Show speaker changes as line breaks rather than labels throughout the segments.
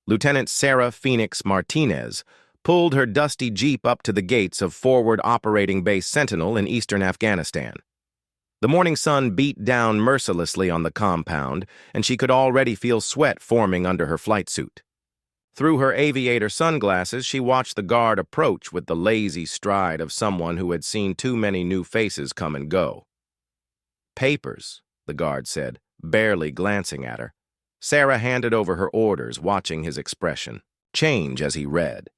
Lieutenant Sarah Phoenix Martinez pulled her dusty jeep up to the gates of Forward Operating Base Sentinel in eastern Afghanistan. The morning sun beat down mercilessly on the compound, and she could already feel sweat forming under her flight suit. Through her aviator sunglasses, she watched the guard approach with the lazy stride of someone who had seen too many new faces come and go. "Papers," the guard said, barely glancing at her. Sarah handed over her orders, watching his expression change as he read.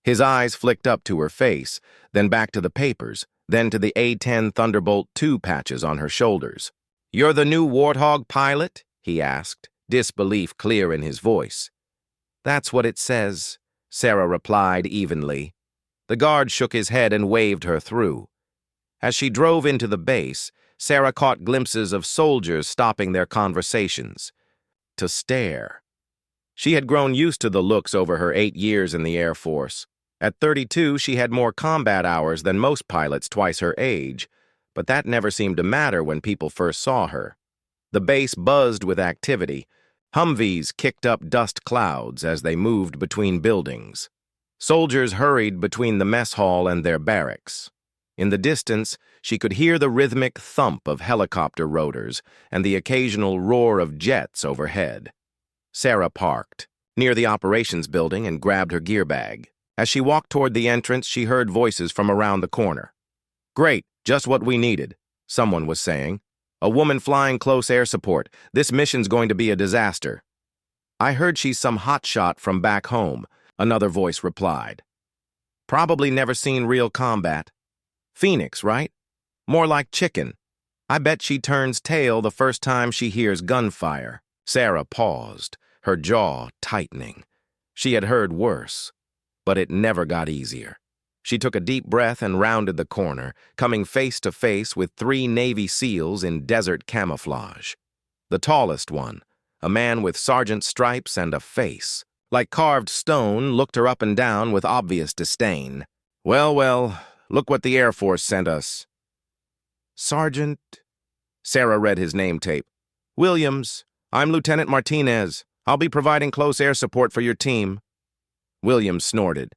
His eyes flicked up to her face, then back to the papers, then to the A-10 Thunderbolt II patches on her shoulders. "You're the new Warthog pilot?" he asked, disbelief clear in his voice. "That's what it says," Sarah replied evenly. The guard shook his head and waved her through. As she drove into the base, Sarah caught glimpses of soldiers stopping their conversations to stare. She had grown used to the looks over her 8 years in the Air Force. At 32, she had more combat hours than most pilots twice her age, but that never seemed to matter when people first saw her. The base buzzed with activity. Humvees kicked up dust clouds as they moved between buildings. Soldiers hurried between the mess hall and their barracks. In the distance, she could hear the rhythmic thump of helicopter rotors and the occasional roar of jets overhead. Sarah parked near the operations building and grabbed her gear bag. As she walked toward the entrance, she heard voices from around the corner. "Great, just what we needed," someone was saying. "A woman flying close air support. This mission's going to be a disaster." "I heard she's some hotshot from back home," another voice replied. "Probably never seen real combat. Phoenix, right? More like chicken. I bet she turns tail the first time she hears gunfire." Sarah paused, her jaw tightening. She had heard worse, but it never got easier. She took a deep breath and rounded the corner, coming face to face with 3 Navy SEALs in desert camouflage. The tallest one, a man with sergeant stripes and a face like carved stone, looked her up and down with obvious disdain. Well, look what the Air Force sent us." "Sergeant," Sarah read his name tape. "Williams, I'm Lieutenant Martinez. I'll be providing close air support for your team." Williams snorted.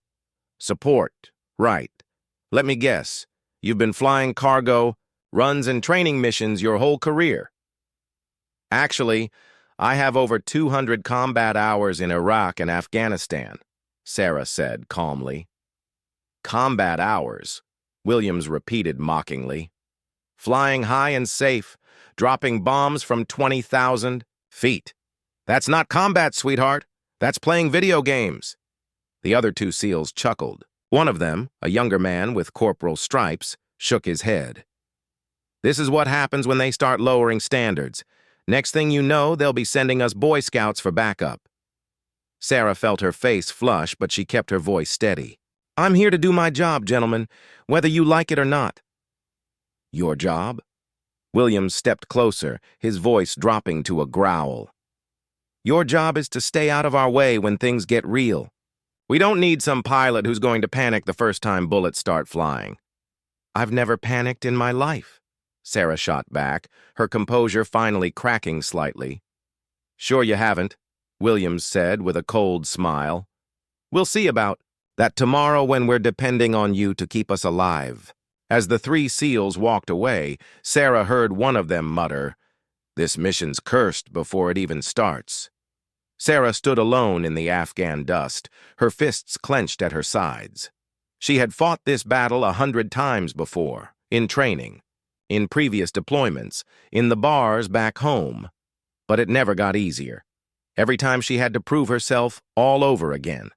"Support, right. Let me guess. You've been flying cargo, runs and training missions your whole career." "Actually, I have over 200 combat hours in Iraq and Afghanistan," Sarah said calmly. "Combat hours," Williams repeated mockingly. "Flying high and safe, dropping bombs from 20,000 feet. That's not combat, sweetheart. That's playing video games." The other 2 SEALs chuckled. One of them, a younger man with corporal stripes, shook his head. "This is what happens when they start lowering standards. Next thing you know, they'll be sending us Boy Scouts for backup." Sarah felt her face flush, but she kept her voice steady. "I'm here to do my job, gentlemen, whether you like it or not." "Your job?" Williams stepped closer, his voice dropping to a growl. "Your job is to stay out of our way when things get real. We don't need some pilot who's going to panic the first time bullets start flying." "I've never panicked in my life," Sarah shot back, her composure finally cracking slightly. "Sure you haven't," Williams said with a cold smile. "We'll see about that tomorrow when we're depending on you to keep us alive." As the 3 SEALs walked away, Sarah heard one of them mutter, "This mission's cursed before it even starts." Sarah stood alone in the Afghan dust, her fists clenched at her sides. She had fought this battle 100 times before, in training, in previous deployments, in the bars back home. But it never got easier. Every time she had to prove herself all over again.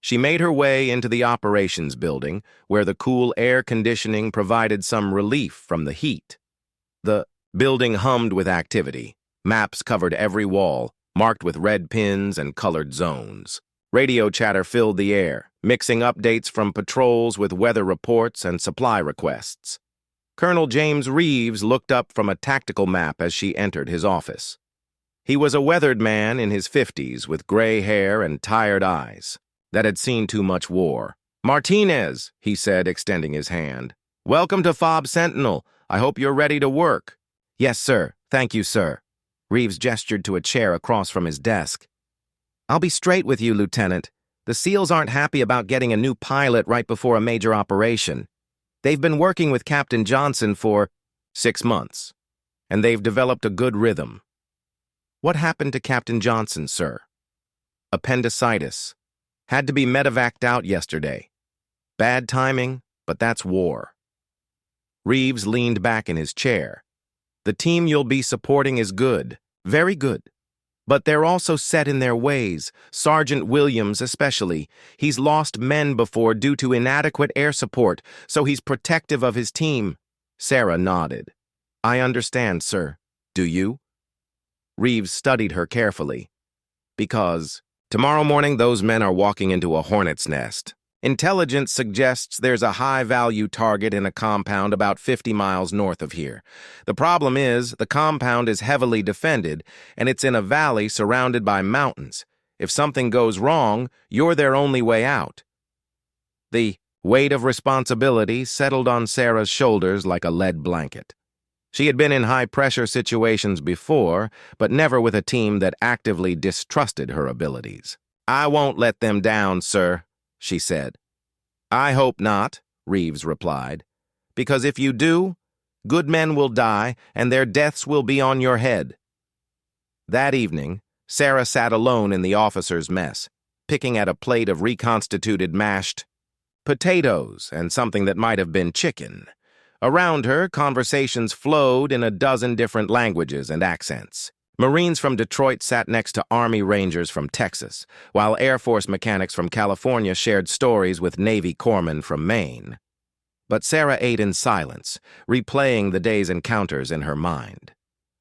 She made her way into the operations building, where the cool air conditioning provided some relief from the heat. The building hummed with activity. Maps covered every wall, marked with red pins and colored zones. Radio chatter filled the air, mixing updates from patrols with weather reports and supply requests. Colonel James Reeves looked up from a tactical map as she entered his office. He was a weathered man in his 50s with gray hair and tired eyes that had seen too much war. "Martinez," he said, extending his hand. "Welcome to FOB Sentinel. I hope you're ready to work." "Yes, sir. Thank you, sir." Reeves gestured to a chair across from his desk. I'll be straight with you, Lieutenant. The SEALs aren't happy about getting a new pilot right before a major operation. They've been working with Captain Johnson for 6 months, and they've developed a good rhythm. What happened to Captain Johnson, sir? Appendicitis. Had to be medevaced out yesterday. Bad timing, but that's war. Reeves leaned back in his chair. The team you'll be supporting is good, very good. But they're also set in their ways, Sergeant Williams especially. He's lost men before due to inadequate air support, so he's protective of his team. Sarah nodded. I understand, sir. Do you? Reeves studied her carefully. Because tomorrow morning those men are walking into a hornet's nest. Intelligence suggests there's a high-value target in a compound about 50 miles north of here. The problem is, the compound is heavily defended, and it's in a valley surrounded by mountains. If something goes wrong, you're their only way out. The weight of responsibility settled on Sarah's shoulders like a lead blanket. She had been in high-pressure situations before, but never with a team that actively distrusted her abilities. I won't let them down, sir, she said. I hope not, Reeves replied, because if you do, good men will die and their deaths will be on your head. That evening, Sarah sat alone in the officers' mess, picking at a plate of reconstituted mashed potatoes and something that might have been chicken. Around her, conversations flowed in a dozen different languages and accents. Marines from Detroit sat next to Army Rangers from Texas, while Air Force mechanics from California shared stories with Navy corpsmen from Maine. But Sarah ate in silence, replaying the day's encounters in her mind.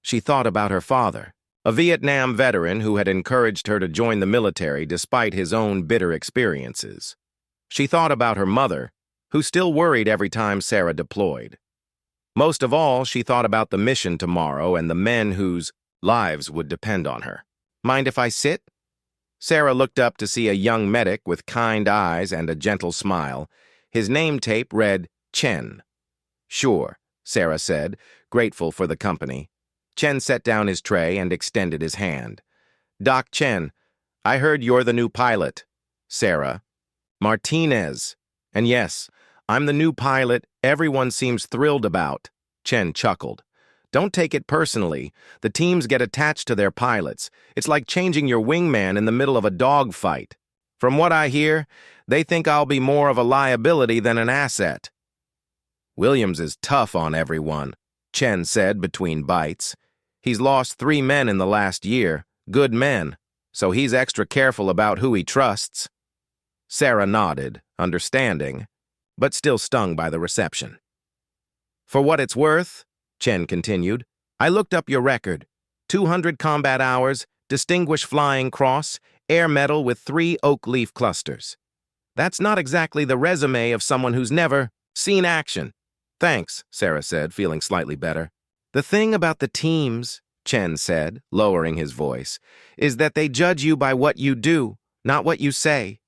She thought about her father, a Vietnam veteran who had encouraged her to join the military despite his own bitter experiences. She thought about her mother, who still worried every time Sarah deployed. Most of all, she thought about the mission tomorrow and the men whose lives would depend on her. Mind if I sit? Sarah looked up to see a young medic with kind eyes and a gentle smile. His name tape read Chen. Sure, Sarah said, grateful for the company. Chen set down his tray and extended his hand. Doc Chen, I heard you're the new pilot. Sarah. Martinez. And yes, I'm the new pilot everyone seems thrilled about. Chen chuckled. Don't take it personally. The teams get attached to their pilots. It's like changing your wingman in the middle of a dogfight. From what I hear, they think I'll be more of a liability than an asset. Williams is tough on everyone, Chen said between bites. He's lost 3 men in the last year, good men, so he's extra careful about who he trusts. Sarah nodded, understanding, but still stung by the reception. For what it's worth, Chen continued, I looked up your record. 200 combat hours, Distinguished Flying Cross, Air Medal with 3 oak leaf clusters. That's not exactly the resume of someone who's never seen action. Thanks, Sarah said, feeling slightly better. The thing about the teams, Chen said, lowering his voice, is that they judge you by what you do, not what you say.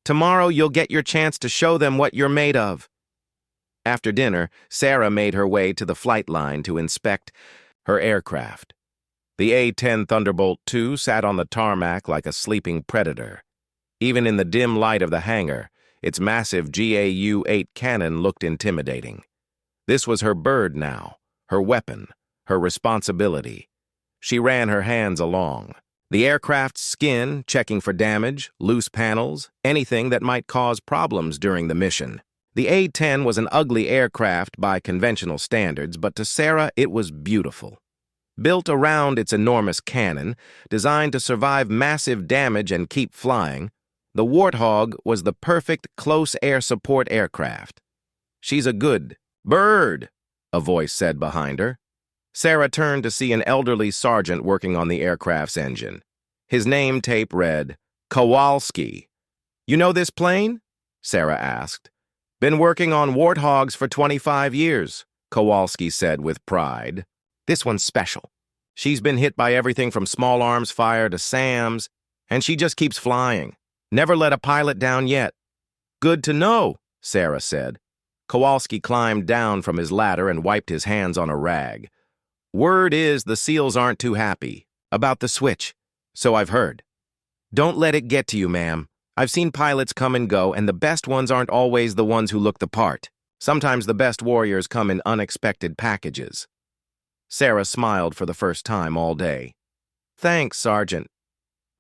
Tomorrow you'll get your chance to show them what you're made of. After dinner, Sarah made her way to the flight line to inspect her aircraft. The A-10 Thunderbolt II sat on the tarmac like a sleeping predator. Even in the dim light of the hangar, its massive GAU-8 cannon looked intimidating. This was her bird now, her weapon, her responsibility. She ran her hands along. The aircraft's skin, checking for damage, loose panels, anything that might cause problems during the mission. The A-10 was an ugly aircraft by conventional standards, but to Sarah it was beautiful. Built around its enormous cannon, designed to survive massive damage and keep flying, the Warthog was the perfect close air support aircraft. She's a good bird, a voice said behind her. Sarah turned to see an elderly sergeant working on the aircraft's engine. His name tape read, Kowalski. You know this plane? Sarah asked. Been working on Warthogs for 25 years, Kowalski said with pride. This one's special. She's been hit by everything from small arms fire to SAMs, and she just keeps flying. Never let a pilot down yet. Good to know, Sarah said. Kowalski climbed down from his ladder and wiped his hands on a rag. Word is the SEALs aren't too happy about the switch, so I've heard. Don't let it get to you, ma'am. I've seen pilots come and go, and the best ones aren't always the ones who look the part. Sometimes the best warriors come in unexpected packages. Sarah smiled for the first time all day. Thanks, Sergeant.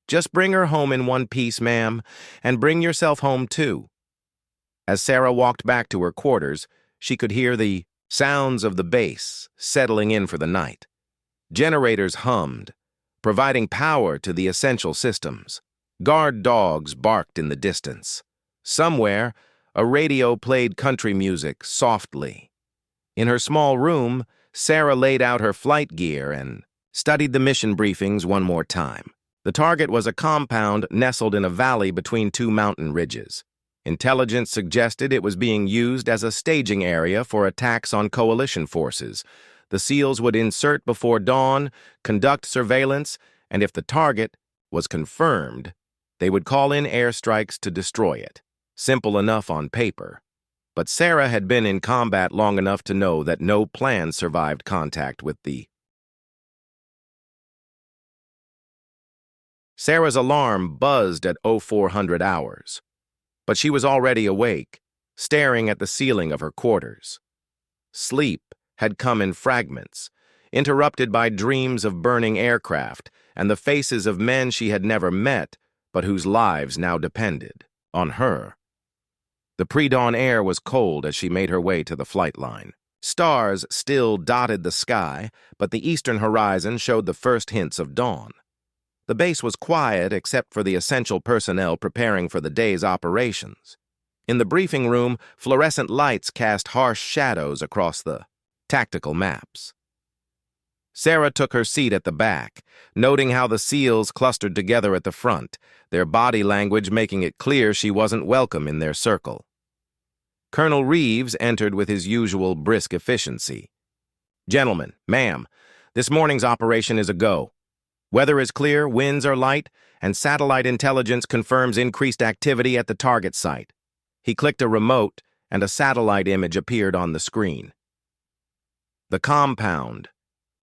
Just bring her home in one piece, ma'am, and bring yourself home too. As Sarah walked back to her quarters, she could hear the sounds of the base settling in for the night. Generators hummed, providing power to the essential systems. Guard dogs barked in the distance. Somewhere, a radio played country music softly. In her small room, Sarah laid out her flight gear and studied the mission briefings one more time. The target was a compound nestled in a valley between two mountain ridges. Intelligence suggested it was being used as a staging area for attacks on coalition forces. The SEALs would insert before dawn, conduct surveillance, and if the target was confirmed, they would call in airstrikes to destroy it. Simple enough on paper. But Sarah had been in combat long enough to know that no plan survived contact with the... Sarah's alarm buzzed at 0400 hours. But she was already awake, staring at the ceiling of her quarters. Sleep had come in fragments, interrupted by dreams of burning aircraft and the faces of men she had never met, but whose lives now depended on her. The pre-dawn air was cold as she made her way to the flight line. Stars still dotted the sky, but the eastern horizon showed the first hints of dawn. The base was quiet except for the essential personnel preparing for the day's operations. In the briefing room, fluorescent lights cast harsh shadows across the tactical maps. Sarah took her seat at the back, noting how the SEALs clustered together at the front, their body language making it clear she wasn't welcome in their circle. Colonel Reeves entered with his usual brisk efficiency. Gentlemen, ma'am, this morning's operation is a go. Weather is clear, winds are light, and satellite intelligence confirms increased activity at the target site. He clicked a remote, and a satellite image appeared on the screen. The compound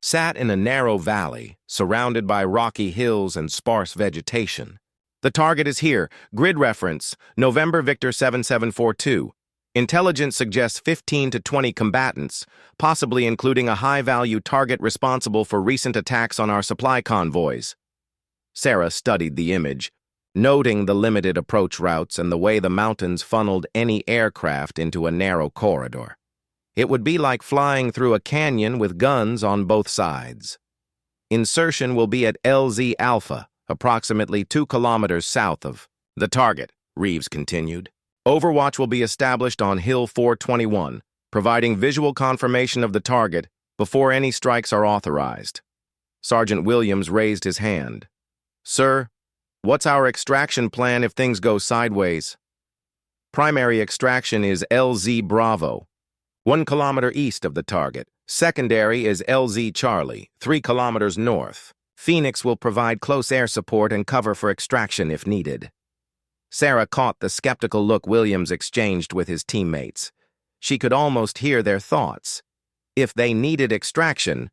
sat in a narrow valley, surrounded by rocky hills and sparse vegetation. The target is here. Grid reference, November Victor 7742. Intelligence suggests 15 to 20 combatants, possibly including a high-value target responsible for recent attacks on our supply convoys. Sarah studied the image, noting the limited approach routes and the way the mountains funneled any aircraft into a narrow corridor. It would be like flying through a canyon with guns on both sides. Insertion will be at LZ Alpha, approximately 2 kilometers south of the target, Reeves continued. Overwatch will be established on Hill 421, providing visual confirmation of the target before any strikes are authorized. Sergeant Williams raised his hand. Sir, what's our extraction plan if things go sideways? Primary extraction is LZ Bravo, 1 kilometer east of the target. Secondary is LZ Charlie, 3 kilometers north. Phoenix will provide close air support and cover for extraction if needed. Sarah caught the skeptical look Williams exchanged with his teammates. She could almost hear their thoughts. If they needed extraction,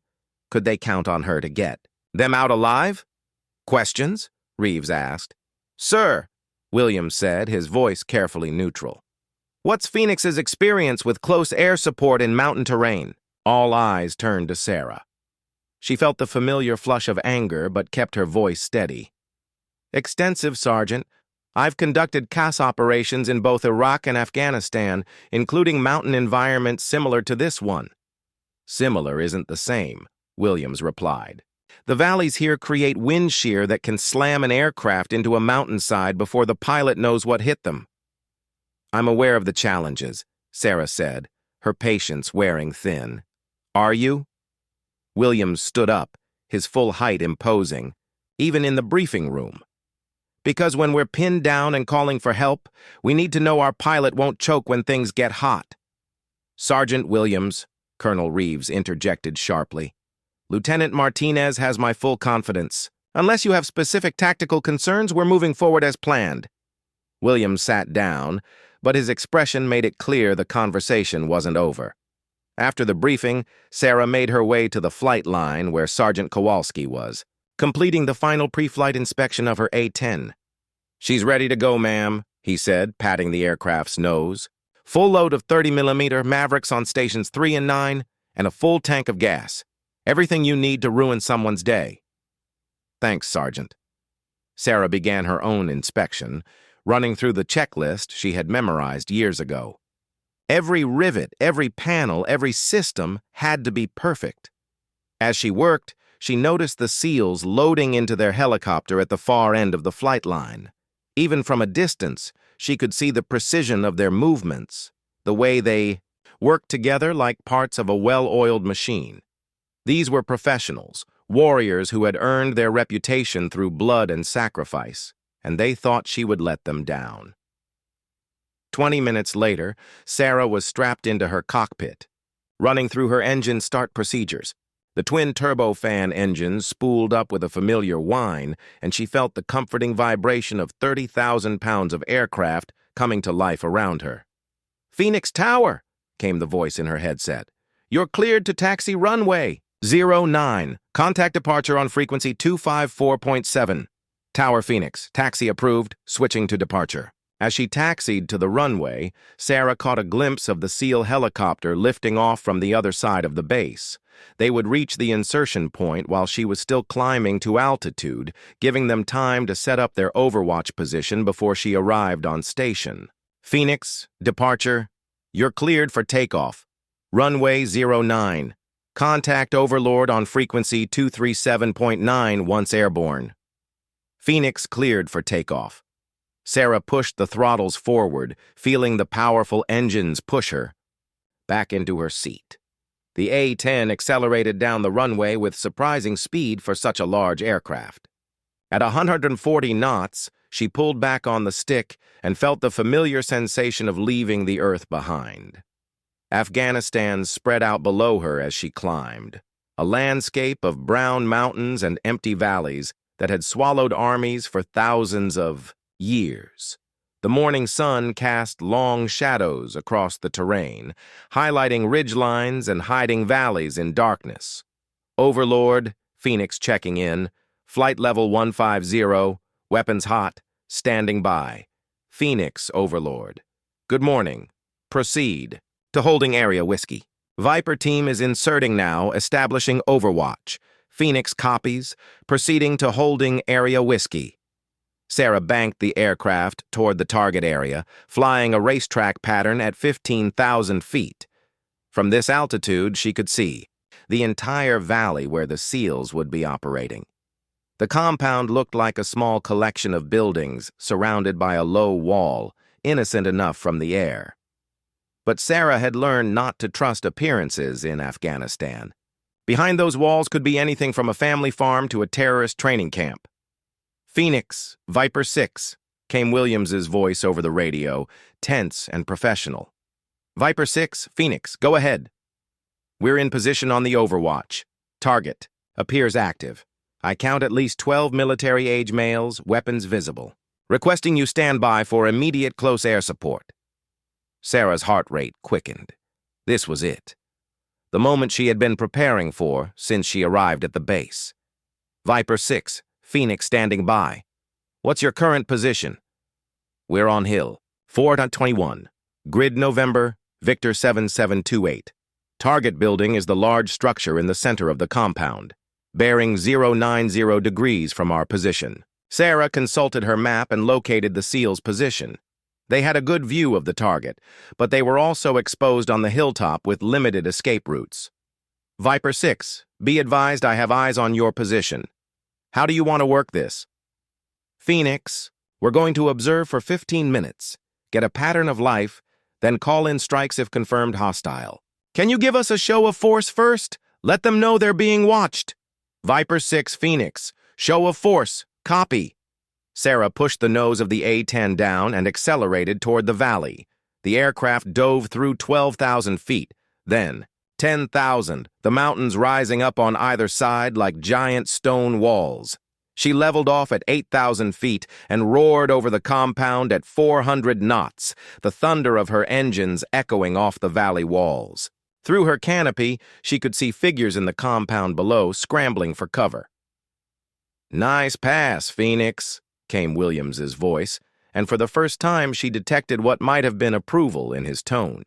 could they count on her to get them out alive? Questions? Reeves asked. Sir, Williams said, his voice carefully neutral. What's Phoenix's experience with close air support in mountain terrain? All eyes turned to Sarah. She felt the familiar flush of anger, but kept her voice steady. Extensive, Sergeant. I've conducted CAS operations in both Iraq and Afghanistan, including mountain environments similar to this one. Similar isn't the same, Williams replied. The valleys here create wind shear that can slam an aircraft into a mountainside before the pilot knows what hit them. I'm aware of the challenges, Sarah said, her patience wearing thin. Are you? Williams stood up, his full height imposing, even in the briefing room. Because when we're pinned down and calling for help, we need to know our pilot won't choke when things get hot. Sergeant Williams, Colonel Reeves interjected sharply. Lieutenant Martinez has my full confidence. Unless you have specific tactical concerns, we're moving forward as planned. Williams sat down, but his expression made it clear the conversation wasn't over. After the briefing, Sarah made her way to the flight line where Sergeant Kowalski was, completing the final pre-flight inspection of her A-10. "She's ready to go, ma'am," he said, patting the aircraft's nose. "Full load of 30mm Mavericks on stations 3 and 9, and a full tank of gas. Everything you need to ruin someone's day." "Thanks, Sergeant." Sarah began her own inspection, running through the checklist she had memorized years ago. Every rivet, every panel, every system had to be perfect. As she worked, she noticed the SEALs loading into their helicopter at the far end of the flight line. Even from a distance, she could see the precision of their movements, the way they worked together like parts of a well-oiled machine. These were professionals, warriors who had earned their reputation through blood and sacrifice, and they thought she would let them down. 20 minutes later, Sarah was strapped into her cockpit, running through her engine start procedures. The twin turbofan engines spooled up with a familiar whine, and she felt the comforting vibration of 30,000 pounds of aircraft coming to life around her. "Phoenix Tower," came the voice in her headset. "You're cleared to taxi runway 09. Contact departure on frequency 254.7. Tower Phoenix, taxi approved, switching to departure." As she taxied to the runway, Sarah caught a glimpse of the SEAL helicopter lifting off from the other side of the base. They would reach the insertion point while she was still climbing to altitude, giving them time to set up their overwatch position before she arrived on station. "Phoenix, departure. You're cleared for takeoff. Runway 09. Contact Overlord on frequency 237.9 once airborne." Phoenix cleared for takeoff. Sarah pushed the throttles forward, feeling the powerful engines push her back into her seat. The A-10 accelerated down the runway with surprising speed for such a large aircraft. At 140 knots, she pulled back on the stick and felt the familiar sensation of leaving the earth behind. Afghanistan spread out below her as she climbed, a landscape of brown mountains and empty valleys that had swallowed armies for thousands of years. The morning sun cast long shadows across the terrain, highlighting ridgelines and hiding valleys in darkness. Overlord, Phoenix checking in, flight level 150, weapons hot, standing by. Phoenix, Overlord. Good morning. Proceed to holding area whiskey. Viper team is inserting now, establishing overwatch. Phoenix copies, proceeding to holding area whiskey. Sarah banked the aircraft toward the target area, flying a racetrack pattern at 15,000 feet. From this altitude, she could see the entire valley where the SEALs would be operating. The compound looked like a small collection of buildings surrounded by a low wall, innocent enough from the air. But Sarah had learned not to trust appearances in Afghanistan. Behind those walls could be anything from a family farm to a terrorist training camp. "Phoenix, Viper 6, came Williams's voice over the radio, tense and professional. "Viper 6, Phoenix, go ahead." "We're in position on the overwatch. Target appears active. I count at least 12 military-age males, weapons visible. Requesting you stand by for immediate close air support." Sarah's heart rate quickened. This was it. The moment she had been preparing for since she arrived at the base. "Viper 6, Phoenix standing by. What's your current position?" "We're on hill. 4.21. Grid November, Victor 7728. Target building is the large structure in the center of the compound, bearing 090 degrees from our position." Sarah consulted her map and located the SEALs' position. They had a good view of the target, but they were also exposed on the hilltop with limited escape routes. "Viper 6, be advised I have eyes on your position. How do you want to work this?" "Phoenix, we're going to observe for 15 minutes, get a pattern of life, then call in strikes if confirmed hostile." "Can you give us a show of force first? Let them know they're being watched." "Viper 6, Phoenix, show of force, copy." Sarah pushed the nose of the A-10 down and accelerated toward the valley. The aircraft dove through 12,000 feet, then 10,000, the mountains rising up on either side like giant stone walls. She leveled off at 8,000 feet and roared over the compound at 400 knots, the thunder of her engines echoing off the valley walls. Through her canopy, she could see figures in the compound below scrambling for cover. "Nice pass, Phoenix," came Williams's voice, and for the first time she detected what might have been approval in his tone.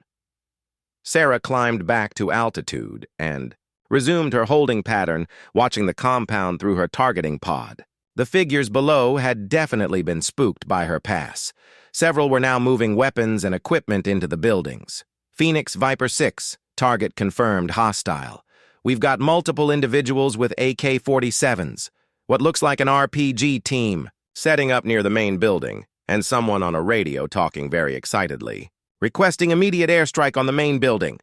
Sarah climbed back to altitude and resumed her holding pattern, watching the compound through her targeting pod. The figures below had definitely been spooked by her pass. Several were now moving weapons and equipment into the buildings. Phoenix Viper 6, target confirmed hostile. We've got multiple individuals with AK-47s. What looks like an RPG team, setting up near the main building, and someone on a radio talking very excitedly. Requesting immediate airstrike on the main building.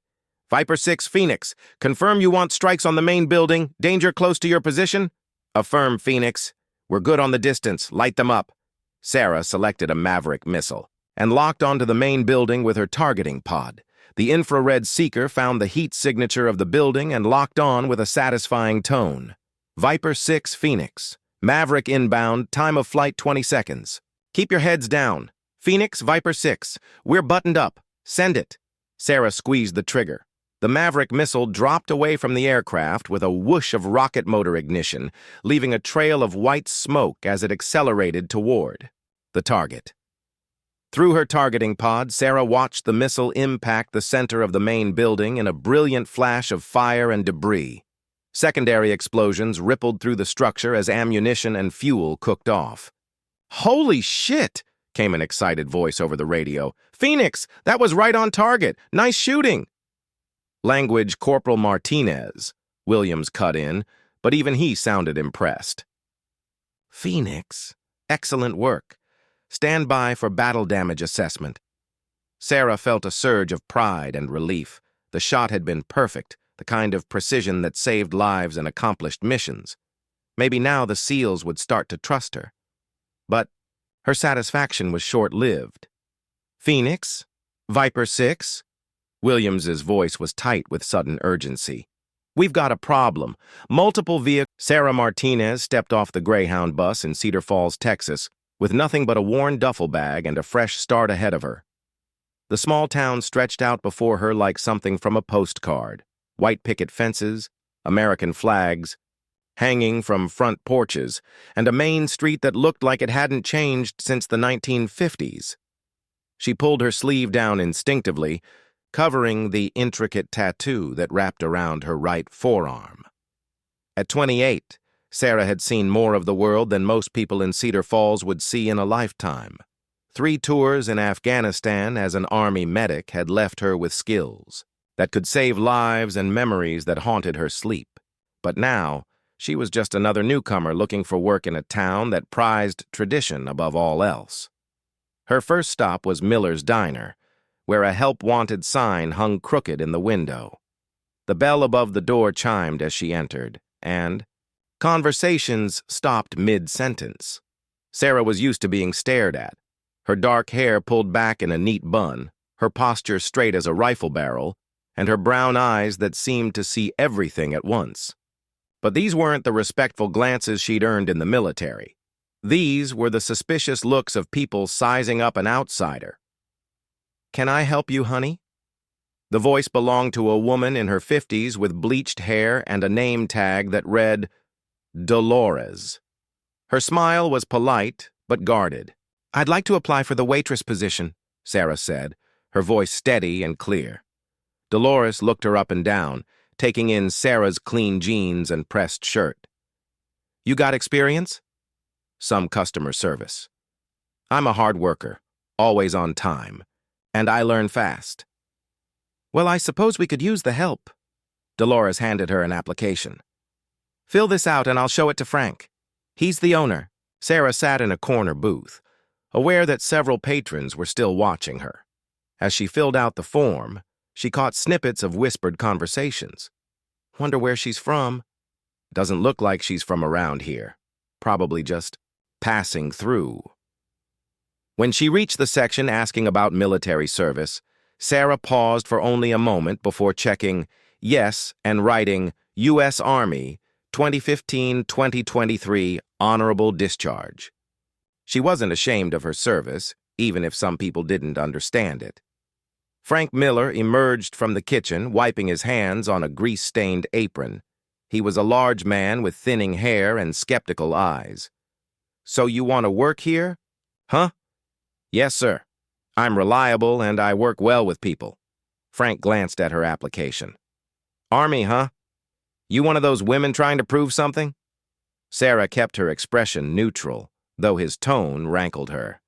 Viper 6 Phoenix, confirm you want strikes on the main building, danger close to your position? Affirm, Phoenix. We're good on the distance, light them up. Sarah selected a Maverick missile and locked onto the main building with her targeting pod. The infrared seeker found the heat signature of the building and locked on with a satisfying tone. Viper 6 Phoenix, Maverick inbound, time of flight 20 seconds. Keep your heads down. Phoenix Viper 6, we're buttoned up. Send it. Sarah squeezed the trigger. The Maverick missile dropped away from the aircraft with a whoosh of rocket motor ignition, leaving a trail of white smoke as it accelerated toward the target. Through her targeting pod, Sarah watched the missile impact the center of the main building in a brilliant flash of fire and debris. Secondary explosions rippled through the structure as ammunition and fuel cooked off. "Holy shit!" came an excited voice over the radio. "Phoenix, that was right on target. Nice shooting." Language Corporal Martinez, Williams cut in, but even he sounded impressed. "Phoenix, excellent work. Stand by for battle damage assessment." Sarah felt a surge of pride and relief. The shot had been perfect, the kind of precision that saved lives and accomplished missions. Maybe now the SEALs would start to trust her. But her satisfaction was short-lived. "Phoenix? Viper 6? Williams's voice was tight with sudden urgency. "We've got a problem. Multiple vehicles." Sarah Martinez stepped off the Greyhound bus in Cedar Falls, Texas, with nothing but a worn duffel bag and a fresh start ahead of her. The small town stretched out before her like something from a postcard. White picket fences, American flags, hanging from front porches, and a main street that looked like it hadn't changed since the 1950s. She pulled her sleeve down instinctively, covering the intricate tattoo that wrapped around her right forearm. At 28, Sarah had seen more of the world than most people in Cedar Falls would see in a lifetime. 3 tours in Afghanistan as an Army medic had left her with skills that could save lives and memories that haunted her sleep. But now, she was just another newcomer looking for work in a town that prized tradition above all else. Her first stop was Miller's Diner, where a help-wanted sign hung crooked in the window. The bell above the door chimed as she entered, and conversations stopped mid-sentence. Sarah was used to being stared at, her dark hair pulled back in a neat bun, her posture straight as a rifle barrel, and her brown eyes that seemed to see everything at once. But these weren't the respectful glances she'd earned in the military. These were the suspicious looks of people sizing up an outsider. "Can I help you, honey?" The voice belonged to a woman in her 50s with bleached hair and a name tag that read, Dolores. Her smile was polite, but guarded. "I'd like to apply for the waitress position," Sarah said, her voice steady and clear. Dolores looked her up and down, taking in Sarah's clean jeans and pressed shirt. "You got experience?" "Some customer service. I'm a hard worker, always on time, and I learn fast." "Well, I suppose we could use the help." Dolores handed her an application. "Fill this out and I'll show it to Frank. He's the owner." Sarah sat in a corner booth, aware that several patrons were still watching her. As she filled out the form, she caught snippets of whispered conversations. "Wonder where she's from. Doesn't look like she's from around here. Probably just passing through." When she reached the section asking about military service, Sarah paused for only a moment before checking yes and writing U.S. Army 2015-2023 Honorable Discharge. She wasn't ashamed of her service, even if some people didn't understand it. Frank Miller emerged from the kitchen, wiping his hands on a grease-stained apron. He was a large man with thinning hair and skeptical eyes. So you want to work here? Huh? Yes, sir. I'm reliable and I work well with people. Frank glanced at her application. Army, huh? You one of those women trying to prove something? Sarah kept her expression neutral, though his tone rankled her.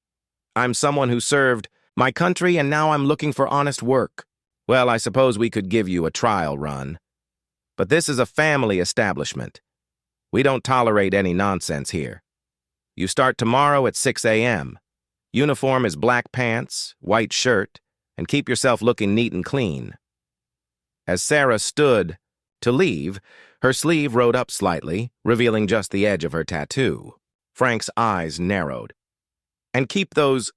I'm someone who served my country and now I'm looking for honest work. Well, I suppose we could give you a trial run. But this is a family establishment. We don't tolerate any nonsense here. You start tomorrow at 6 a.m. Uniform is black pants, white shirt, and keep yourself looking neat and clean. As Sarah stood to leave, her sleeve rode up slightly, revealing just the edge of her tattoo. Frank's eyes narrowed. And keep those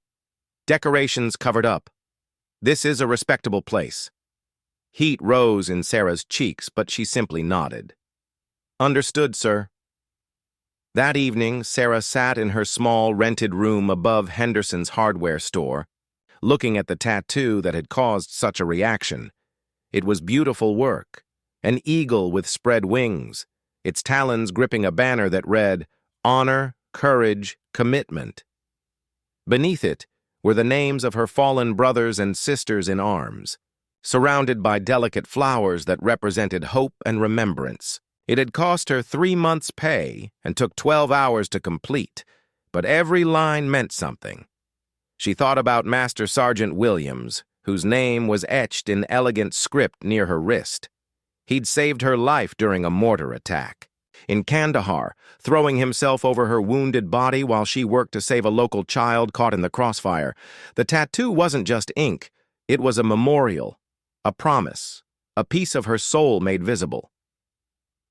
decorations covered up. This is a respectable place. Heat rose in Sarah's cheeks, but she simply nodded. Understood, sir. That evening, Sarah sat in her small rented room above Henderson's hardware store, looking at the tattoo that had caused such a reaction. It was beautiful work, an eagle with spread wings, its talons gripping a banner that read, Honor, Courage, Commitment. Beneath it were the names of her fallen brothers and sisters in arms, surrounded by delicate flowers that represented hope and remembrance. It had cost her 3 months' pay and took 12 hours to complete, but every line meant something. She thought about Master Sergeant Williams, whose name was etched in elegant script near her wrist. He'd saved her life during a mortar attack. In Kandahar, throwing himself over her wounded body while she worked to save a local child caught in the crossfire. The tattoo wasn't just ink. It was a memorial, a promise, a piece of her soul made visible.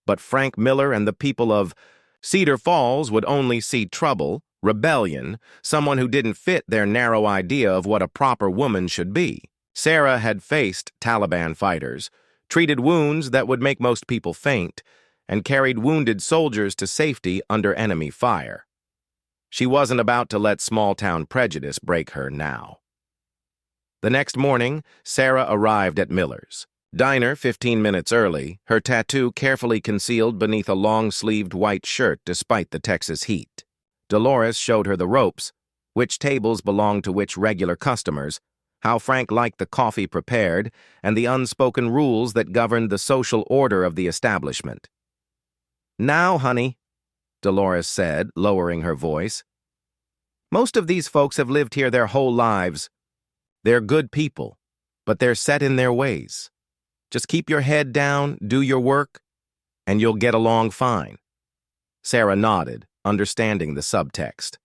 But Frank Miller and the people of Cedar Falls would only see trouble, rebellion, someone who didn't fit their narrow idea of what a proper woman should be. Sarah had faced Taliban fighters, treated wounds that would make most people faint, and carried wounded soldiers to safety under enemy fire. She wasn't about to let small-town prejudice break her now. The next morning, Sarah arrived at Miller's diner 15 minutes early, her tattoo carefully concealed beneath a long-sleeved white shirt despite the Texas heat. Dolores showed her the ropes, which tables belonged to which regular customers, how Frank liked the coffee prepared, and the unspoken rules that governed the social order of the establishment. Now, honey, Dolores said, lowering her voice, most of these folks have lived here their whole lives. They're good people, but they're set in their ways. Just keep your head down, do your work, and you'll get along fine. Sarah nodded, understanding the subtext.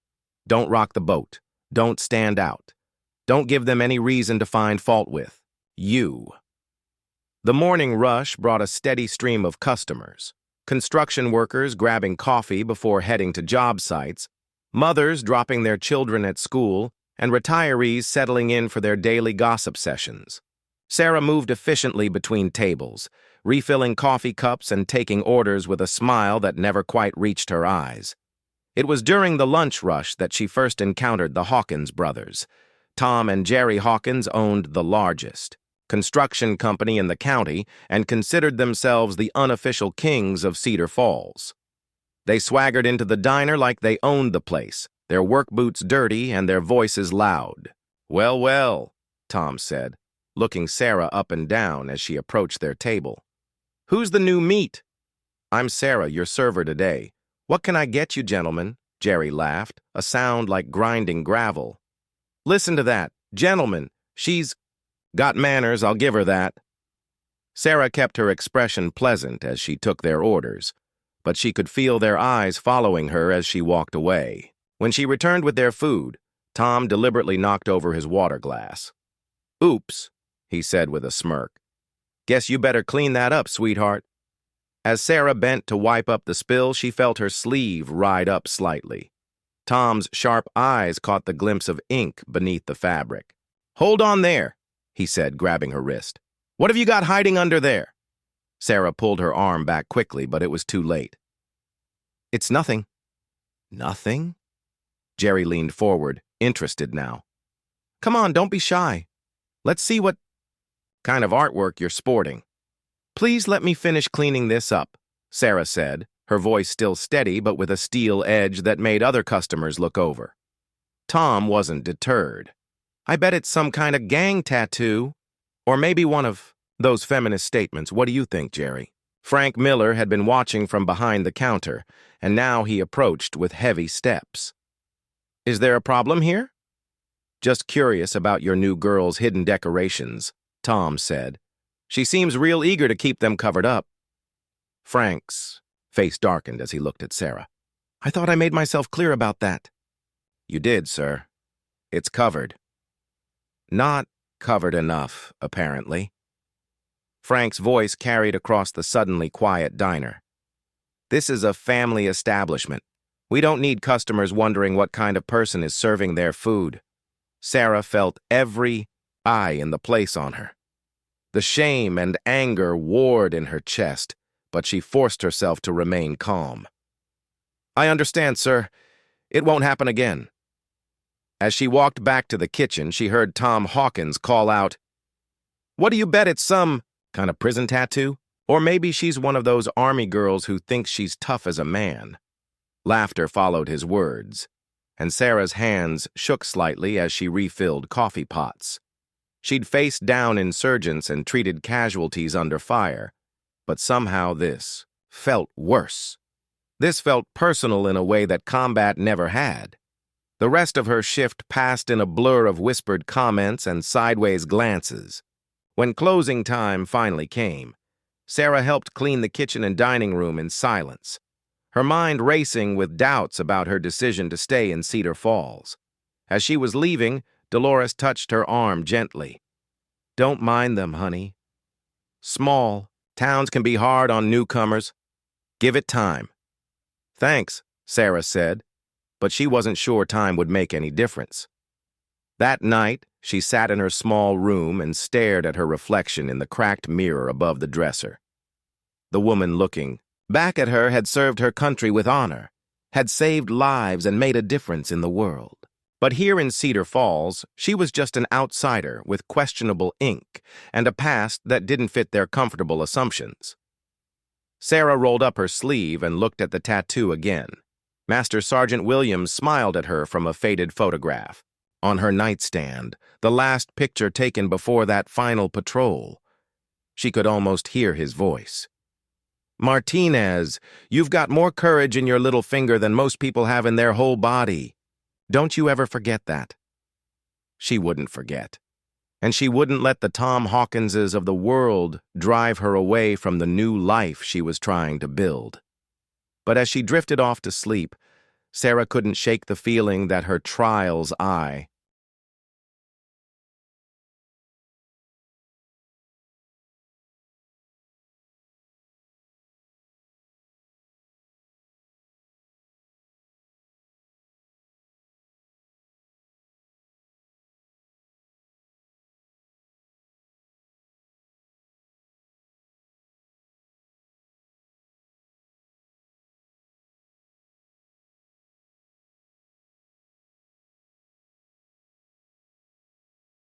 Don't rock the boat. Don't stand out. Don't give them any reason to find fault with. You. The morning rush brought a steady stream of customers. Construction workers grabbing coffee before heading to job sites, mothers dropping their children at school, and retirees settling in for their daily gossip sessions. Sarah moved efficiently between tables, refilling coffee cups and taking orders with a smile that never quite reached her eyes. It was during the lunch rush that she first encountered the Hawkins brothers. Tom and Jerry Hawkins owned the largest construction company in the county and considered themselves the unofficial kings of Cedar Falls. They swaggered into the diner like they owned the place, their work boots dirty and their voices loud. Well, well, Tom said, looking Sarah up and down as she approached their table. Who's the new meat? I'm Sarah, your server today. What can I get you, gentlemen? Jerry laughed, a sound like grinding gravel. Listen to that. Gentlemen, she's got manners, I'll give her that. Sarah kept her expression pleasant as she took their orders, but she could feel their eyes following her as she walked away. When she returned with their food, Tom deliberately knocked over his water glass. Oops, he said with a smirk. Guess you better clean that up, sweetheart. As Sarah bent to wipe up the spill, she felt her sleeve ride up slightly. Tom's sharp eyes caught the glimpse of ink beneath the fabric. Hold on there, he said, grabbing her wrist. What have you got hiding under there? Sarah pulled her arm back quickly, but it was too late. It's nothing. Nothing? Jerry leaned forward, interested now. Come on, don't be shy. Let's see what kind of artwork you're sporting. Please let me finish cleaning this up, Sarah said, her voice still steady but with a steel edge that made other customers look over. Tom wasn't deterred. "I bet it's some kind of gang tattoo. Or maybe one of those feminist statements. What do you think, Jerry?" Frank Miller had been watching from behind the counter, and now he approached with heavy steps. "Is there a problem here?" "Just curious about your new girl's hidden decorations," Tom said. "She seems real eager to keep them covered up." Frank's face darkened as he looked at Sarah. "I thought I made myself clear about that." "You did, sir. It's covered." "Not covered enough, apparently." Frank's voice carried across the suddenly quiet diner. "This is a family establishment. We don't need customers wondering what kind of person is serving their food." Sarah felt every eye in the place on her. The shame and anger warred in her chest, but she forced herself to remain calm. "I understand, sir. It won't happen again." As she walked back to the kitchen, she heard Tom Hawkins call out, "What do you bet it's some kind of prison tattoo? Or maybe she's one of those army girls who thinks she's tough as a man." Laughter followed his words, and Sarah's hands shook slightly as she refilled coffee pots. She'd faced down insurgents and treated casualties under fire, but somehow this felt worse. This felt personal in a way that combat never had. The rest of her shift passed in a blur of whispered comments and sideways glances. When closing time finally came, Sarah helped clean the kitchen and dining room in silence, her mind racing with doubts about her decision to stay in Cedar Falls. As she was leaving, Dolores touched her arm gently. "Don't mind them, honey. Small towns can be hard on newcomers. Give it time." "Thanks," Sarah said, but she wasn't sure time would make any difference. That night, she sat in her small room and stared at her reflection in the cracked mirror above the dresser. The woman looking back at her had served her country with honor, had saved lives and made a difference in the world. But here in Cedar Falls, she was just an outsider with questionable ink and a past that didn't fit their comfortable assumptions. Sarah rolled up her sleeve and looked at the tattoo again. Master Sergeant Williams smiled at her from a faded photograph. On her nightstand, the last picture taken before that final patrol. She could almost hear his voice. "Martinez, you've got more courage in your little finger than most people have in their whole body. Don't you ever forget that." She wouldn't forget. And she wouldn't let the Tom Hawkinses of the world drive her away from the new life she was trying to build. But as she drifted off to sleep, Sarah couldn't shake the feeling that her trial's eye